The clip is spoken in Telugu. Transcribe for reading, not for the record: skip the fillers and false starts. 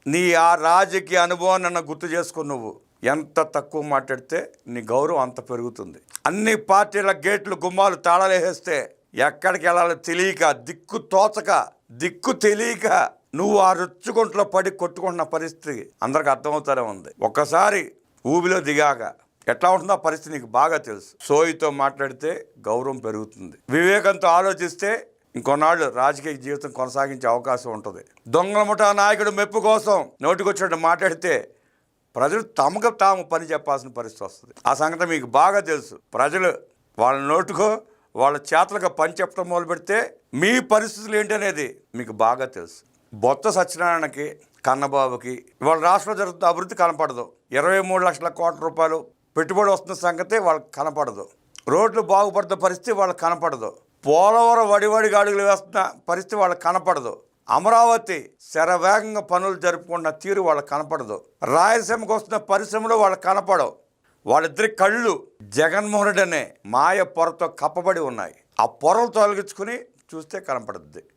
నీ ఆ రాజకీయ అనుభవాన్ని నన్ను గుర్తు చేసుకుని నువ్వు ఎంత తక్కువ మాట్లాడితే నీ గౌరవం అంత పెరుగుతుంది. అన్ని పార్టీల గేట్లు గుమ్మాలు తాళాలు వేసేస్తే ఎక్కడికి వెళ్ళాలో తెలియక దిక్కు తెలియక నువ్వు ఆ రుచ్చుకుంట్లో పడి కొట్టుకుంటున్న పరిస్థితి అందరికి అర్థమవుతానే ఉంది. ఒక్కసారి ఊబిలో దిగాక ఎట్లా ఉంటుందో ఆ పరిస్థితి నీకు బాగా తెలుసు. సోయితో మాట్లాడితే గౌరవం పెరుగుతుంది. వివేకంతో ఆలోచిస్తే ఇంకొన్నాళ్ళు రాజకీయ జీవితం కొనసాగించే అవకాశం ఉంటుంది. దొంగల ముఠా నాయకుడు మెప్పు కోసం నోటికొచ్చినట్టు మాట్లాడితే ప్రజలు తమకు తాము పని చెప్పాల్సిన పరిస్థితి వస్తుంది. ఆ సంగతి మీకు బాగా తెలుసు. ప్రజలు వాళ్ళ నోటుకో వాళ్ళ చేతలకు పని చెప్పడం మొదలు పెడితే మీ పరిస్థితులు ఏంటనేది మీకు బాగా తెలుసు. బొత్స సత్యనారాయణకి, కన్నబాబుకి ఇవాళ రాష్ట్రంలో జరుగుతున్న అభివృద్ధి కనపడదు. 23 లక్షల కోట్ల రూపాయలు పెట్టుబడి వస్తున్న సంగతి వాళ్ళకి కనపడదు. రోడ్లు బాగుపడుతున్న పరిస్థితి వాళ్ళకి కనపడదు. పోలవరం వడివడిగా అడుగులు వేస్తున్న పరిస్థితి వాళ్ళకి కనపడదు. అమరావతి శరవేగంగా పనులు జరుపుకున్న తీరు వాళ్ళకి కనపడదు. రాయలసీమకు వస్తున్న పరిశ్రమలు వాళ్ళకి కనపడవు. వాళ్ళిద్దరి కళ్ళు జగన్మోహన్ రెడ్డి అనే మాయ పొరతో కప్పబడి ఉన్నాయి. ఆ పొరలు తొలగించుకుని చూస్తే కనపడుద్ది.